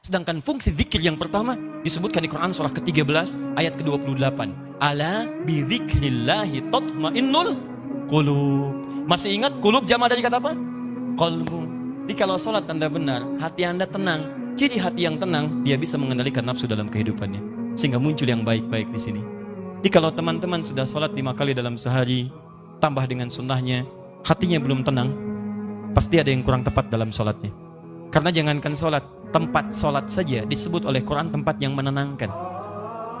Sedangkan fungsi zikir yang pertama disebutkan di Quran surah ke-13 ayat ke-28. Ala bi dzikrillahi tatmainnul qulub. Masih ingat qulub jama dari kata apa? Qalbu. Jadi kalau sholat Anda benar, hati Anda tenang. Ciri hati yang tenang, dia bisa mengendalikan nafsu dalam kehidupannya. Sehingga muncul yang baik-baik di sini. Jadi kalau teman-teman sudah sholat 5 kali dalam sehari, tambah dengan sunnahnya, hatinya belum tenang, pasti ada yang kurang tepat dalam sholatnya. Karena jangankan sholat, tempat sholat saja disebut oleh Quran tempat yang menenangkan.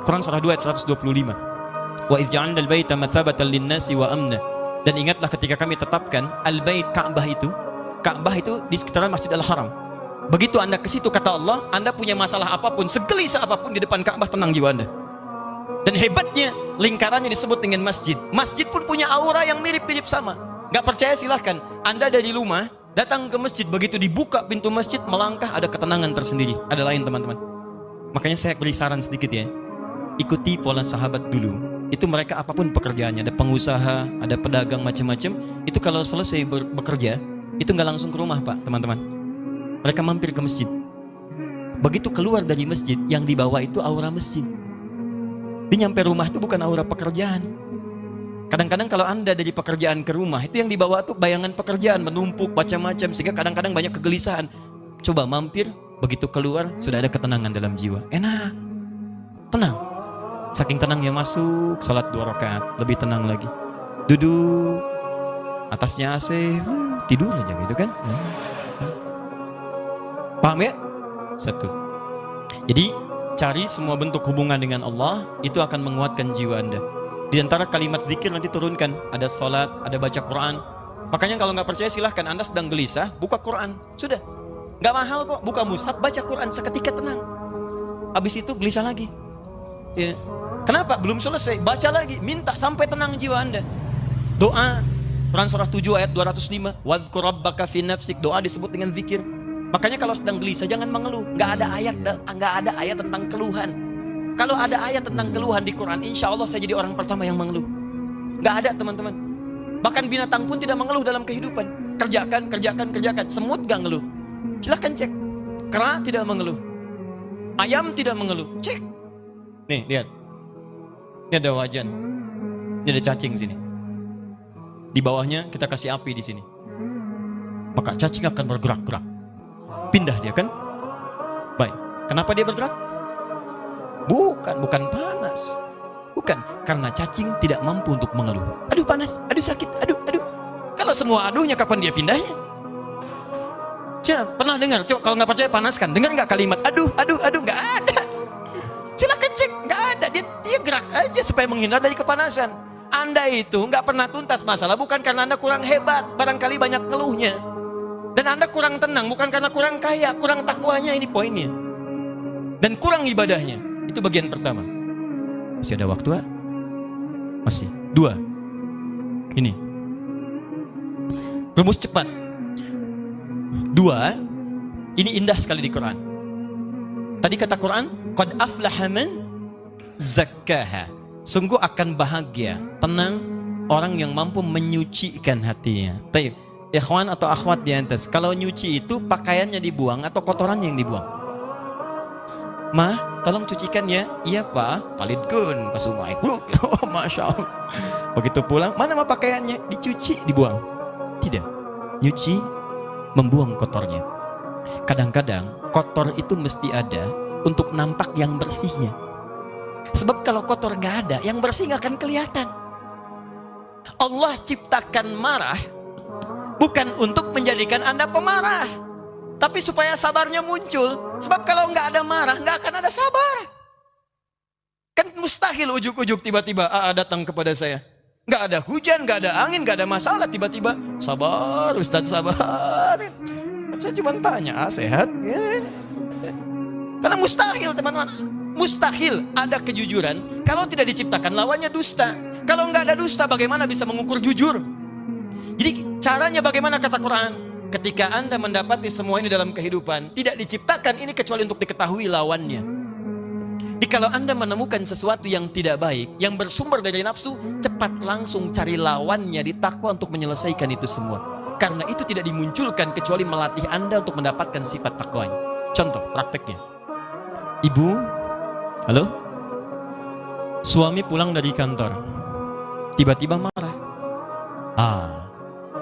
Quran surah 2 ayat 125. Wa idh ja'alnal baita mathabatan lin-nasi wa amna. Dan ingatlah ketika kami tetapkan al-bait Ka'bah itu di sekitaran Masjidil Haram. Begitu Anda ke situ, kata Allah, Anda punya masalah apapun, segelisah apapun di depan Ka'bah, tenang jiwa Anda. Dan hebatnya, lingkarannya disebut dengan masjid. Masjid pun punya aura yang mirip-mirip sama. Gak percaya silahkan. Anda dari rumah datang ke masjid, begitu dibuka pintu masjid, melangkah, ada ketenangan tersendiri. Ada lain teman-teman. Makanya saya beri saran sedikit ya. Ikuti pola sahabat dulu. Itu mereka apapun pekerjaannya, ada pengusaha, ada pedagang macam-macam. Itu kalau selesai bekerja, itu nggak langsung ke rumah Pak, teman-teman. Mereka mampir ke masjid. Begitu keluar dari masjid, yang dibawa itu aura masjid. Dia nyampe rumah itu bukan aura pekerjaan. Kadang-kadang kalau Anda dari pekerjaan ke rumah, itu yang dibawa tuh bayangan pekerjaan, menumpuk macam-macam, sehingga kadang-kadang banyak kegelisahan. Coba mampir, begitu keluar, sudah ada ketenangan dalam jiwa. Enak, tenang. Saking tenangnya masuk, sholat 2 rakaat, lebih tenang lagi. Duduk, atasnya AC, tidur aja gitu kan. Paham ya? Satu. Jadi cari semua bentuk hubungan dengan Allah, itu akan menguatkan jiwa Anda. Di antara kalimat zikir nanti turunkan, ada sholat, ada baca Quran. Makanya kalau nggak percaya silahkan, Anda sedang gelisah, buka Quran, sudah. Nggak mahal kok, buka mushaf, baca Quran, seketika tenang. Habis itu gelisah lagi. Ya. Kenapa? Belum selesai, baca lagi, minta sampai tenang jiwa Anda. Doa, Quran surah 7 ayat 205, wadhkur rabbaka fi nafsik, doa disebut dengan zikir. Makanya kalau sedang gelisah jangan mengeluh. Nggak ada ayat tentang keluhan. Kalau ada ayat tentang keluhan di Quran, insya Allah saya jadi orang pertama yang mengeluh. Nggak ada teman-teman. Bahkan binatang pun tidak mengeluh dalam kehidupan. Kerjakan. Semut nggak ngeluh. Silahkan cek. Kera tidak mengeluh. Ayam tidak mengeluh. Cek. Nih lihat. Ini ada wajan. Ini ada cacing sini. Di bawahnya kita kasih api di sini. Maka cacing akan bergerak-gerak. Pindah dia kan? Baik. Kenapa dia bergerak? Bukan panas. Bukan, karena cacing tidak mampu untuk mengeluh. Aduh panas, aduh sakit, aduh. Kalau semua aduhnya kapan dia pindahnya? Coba pernah dengar? Coba kalau nggak percaya panaskan. Dengar nggak kalimat aduh, nggak ada. Silakan cek, nggak ada. Dia gerak aja supaya menghindar dari kepanasan. Anda itu nggak pernah tuntas masalah bukan karena Anda kurang hebat, barangkali banyak ngeluhnya. Dan Anda kurang tenang bukan karena kurang kaya, kurang takwanya, ini poinnya. Dan kurang ibadahnya, itu bagian pertama. Masih ada waktu? Masih. 2. Ini. Rumus cepat. 2. Ini indah sekali di Quran. Tadi kata Quran, qad aflaha man zakkaha. Sungguh akan bahagia, tenang orang yang mampu menyucikan hatinya. Taib. Ikhwan atau akhwat di atas, kalau nyuci itu pakaiannya dibuang atau kotorannya yang dibuang? Mah, tolong cucikan ya. Iya Pak, palidgun ke sungai. Oh, Masya Allah. Begitu pulang, mana mah pakaiannya? Dicuci, dibuang. Tidak. Nyuci, membuang kotornya. Kadang-kadang kotor itu mesti ada untuk nampak yang bersihnya. Sebab kalau kotor nggak ada, yang bersih nggak akan kelihatan. Allah ciptakan marah bukan untuk menjadikan Anda pemarah, tapi supaya sabarnya muncul. Sebab kalau nggak ada marah, nggak akan ada sabar. Kan mustahil ujuk-ujuk tiba-tiba datang kepada saya. Nggak ada hujan, nggak ada angin, nggak ada masalah, tiba-tiba sabar Ustadz, sabar. Saya cuma tanya, sehat? Ya. Karena mustahil teman-teman, mustahil ada kejujuran kalau tidak diciptakan lawannya dusta. Kalau nggak ada dusta, bagaimana bisa mengukur jujur? Jadi caranya bagaimana kata Quran? Ketika Anda mendapati semua ini dalam kehidupan, tidak diciptakan ini kecuali untuk diketahui lawannya. Jadi kalau Anda menemukan sesuatu yang tidak baik, yang bersumber dari nafsu, cepat langsung cari lawannya di takwa untuk menyelesaikan itu semua. Karena itu tidak dimunculkan kecuali melatih Anda untuk mendapatkan sifat takwanya. Contoh prakteknya. Ibu, halo? Suami pulang dari kantor, tiba-tiba marah.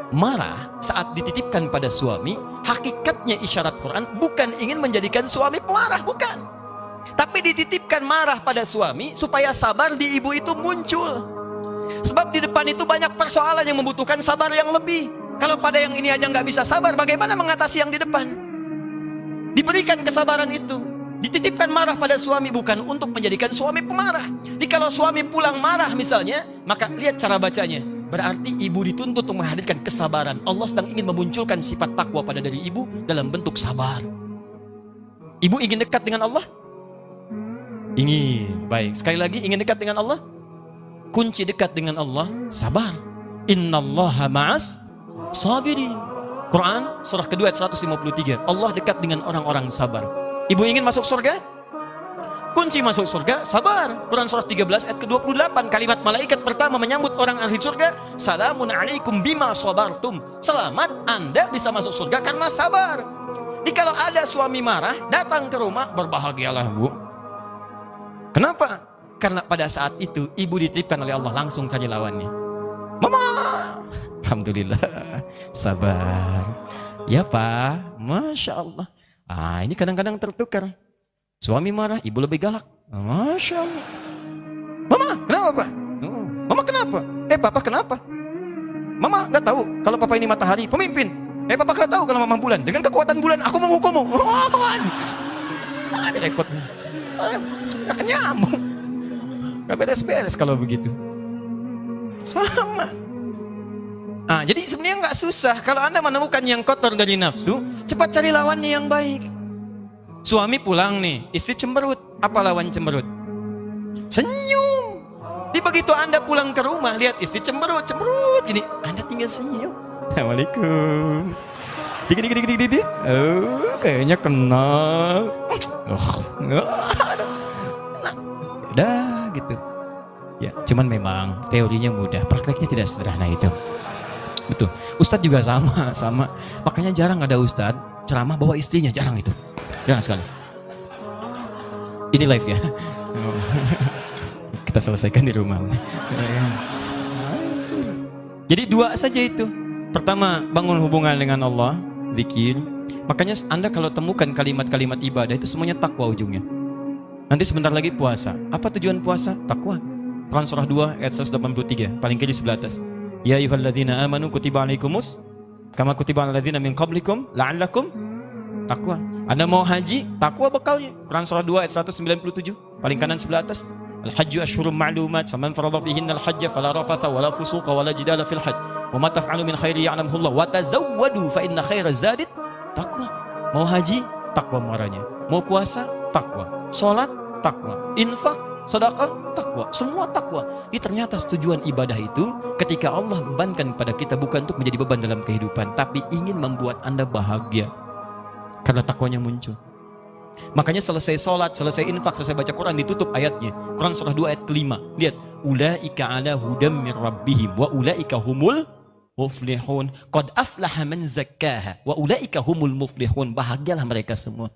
Marah saat dititipkan pada suami, hakikatnya isyarat Quran bukan ingin menjadikan suami pemarah, bukan. Tapi dititipkan marah pada suami supaya sabar di ibu itu muncul. Sebab di depan itu banyak persoalan yang membutuhkan sabar yang lebih. Kalau pada yang ini aja nggak bisa sabar, bagaimana mengatasi yang di depan? Diberikan kesabaran itu. Dititipkan marah pada suami bukan untuk menjadikan suami pemarah. Jadi kalau suami pulang marah misalnya, maka lihat cara bacanya. Berarti ibu dituntut untuk menghadirkan kesabaran. Allah sedang ingin memunculkan sifat takwa pada diri ibu dalam bentuk sabar. Ibu ingin dekat dengan Allah? Ingin. Baik, sekali lagi, ingin dekat dengan Allah? Kunci dekat dengan Allah, sabar. Innallaha ma'as sabirin. Quran surah kedua ayat 153. Allah dekat dengan orang-orang sabar. Ibu ingin masuk surga? Kunci masuk surga, sabar. Quran surah 13 ayat ke-28. Kalimat malaikat pertama menyambut orang ahli surga, salamun alaikum bima sabartum. Selamat, Anda bisa masuk surga karena sabar. Jadi kalau ada suami marah, datang ke rumah, berbahagialah Bu. Kenapa? Karena pada saat itu ibu dititipkan oleh Allah, langsung cari lawannya. Mama, alhamdulillah, sabar. Ya Pak, Masya Allah. Ini kadang-kadang tertukar. Suami marah, ibu lebih galak. Masya Allah. Mama, kenapa Pak? Mama kenapa? Papa kenapa? Mama gak tahu kalau Papa ini matahari, pemimpin. Papa gak tahu kalau Mama bulan. Dengan kekuatan bulan, aku menghukummu. Ini repot. Gak nyambung. Gak beres-beres kalau begitu. Sama. Jadi sebenarnya gak susah. Kalau Anda menemukan yang kotor dari nafsu, cepat cari lawannya yang baik. Suami pulang nih, istri cemberut. Apa lawan cemberut? Senyum. Jadi begitu Anda pulang ke rumah, lihat istri cemberut. Ini Anda tinggal senyum. Assalamualaikum. Dik. Kayaknya kenal. Udah gitu. Ya, cuman memang teorinya mudah, prakteknya tidak sederhana itu. Betul. Ustadz juga sama. Makanya jarang ada ustadz ceramah bawa istrinya, jarang itu. Jarang sekali. Ini live ya. Kita selesaikan di rumah. Jadi dua saja itu. Pertama, bangun hubungan dengan Allah, zikir. Makanya Anda kalau temukan kalimat-kalimat ibadah itu semuanya takwa ujungnya. Nanti sebentar lagi puasa. Apa tujuan puasa? Takwa. Quran surah 2 ayat 183, paling kiri sebelah atas. Ya ayyuhalladzina amanu kutiba alaikumus kama kutiba alal ladzina min qablikum la'allakum takwa. Anda mau haji, takwa bekalnya. Quran surah 2 ayat 197, paling kanan sebelah atas. Al-hajju asyhurum ma'lumat, faman farada fihinna al-hajja fala rafatha wala fusuqa wala jidala fil hajj. Wa ma taf'alu min khairi ya'lamuhu Allah wa tazawwadu fa inna khairaz zadi taqwa. Mau haji, takwa muaranya. Mau puasa, takwa. Salat, takwa. Infak, sedekah, takwa. Semua takwa. Jadi ternyata tujuan ibadah itu ketika Allah bebankan pada kita bukan untuk menjadi beban dalam kehidupan, tapi ingin membuat Anda bahagia. Karena takwanya muncul. Makanya selesai sholat, selesai infak, selesai baca Quran, ditutup ayatnya. Quran surah 2 ayat ke-5. Lihat, ulaika ala hudam min rabbihim wa ulaika humul muflihun. Qad aflaha man zakkaha wa ulaika humul muflihun. Bahagialah mereka semua.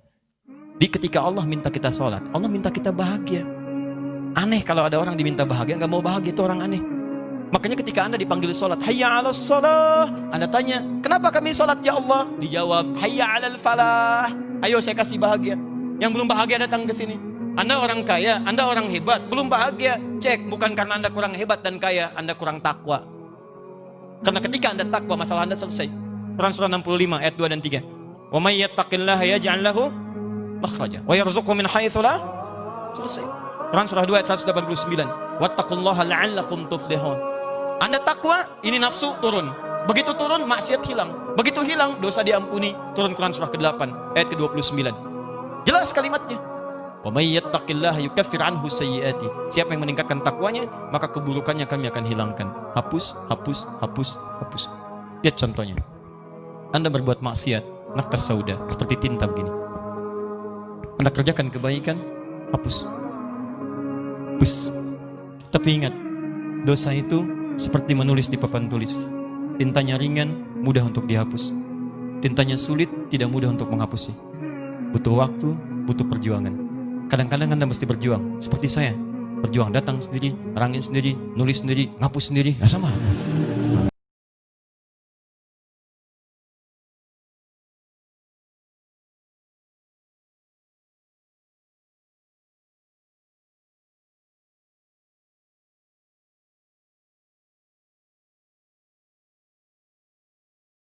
Di ketika Allah minta kita sholat, Allah minta kita bahagia. Aneh kalau ada orang diminta bahagia nggak mau bahagia, itu orang aneh. Makanya ketika Anda dipanggil sholat, hayya 'alas shalah, Anda tanya, kenapa kami sholat ya Allah? Dijawab, hayya 'alal falah. Ayo saya kasih bahagia. Yang belum bahagia datang ke sini. Anda orang kaya, Anda orang hebat, belum bahagia. Cek, bukan karena Anda kurang hebat dan kaya, Anda kurang takwa. Karena ketika Anda takwa, masalah Anda selesai. Quran surah 65 ayat 2 dan 3. Wa may yattaqillaha yaj'al lahu makhraja wa yarzuqhu min haitsu la. Selesai. Quran surah 2 ayat 189. Wattaqullaha la'allakum tuflihun. Anda takwa, ini nafsu turun. Begitu turun, maksiat hilang. Begitu hilang, dosa diampuni. Turun Quran surah ke-8 ayat ke-29. Jelas kalimatnya. Wa may yattaqillaha yukaffir anhu sayyiati. Siapa yang meningkatkan takwanya, maka keburukannya kami akan hilangkan. Hapus. Lihat contohnya. Anda berbuat maksiat, naktar sauda, seperti tinta begini. Anda kerjakan kebaikan, hapus. Tapi ingat, dosa itu seperti menulis di papan tulis. Tintanya ringan, mudah untuk dihapus. Tintanya sulit, tidak mudah untuk menghapusnya. Butuh waktu, butuh perjuangan. Kadang-kadang Anda mesti berjuang. Seperti saya, berjuang datang sendiri, rangin sendiri, nulis sendiri, ngapus sendiri, ya sama.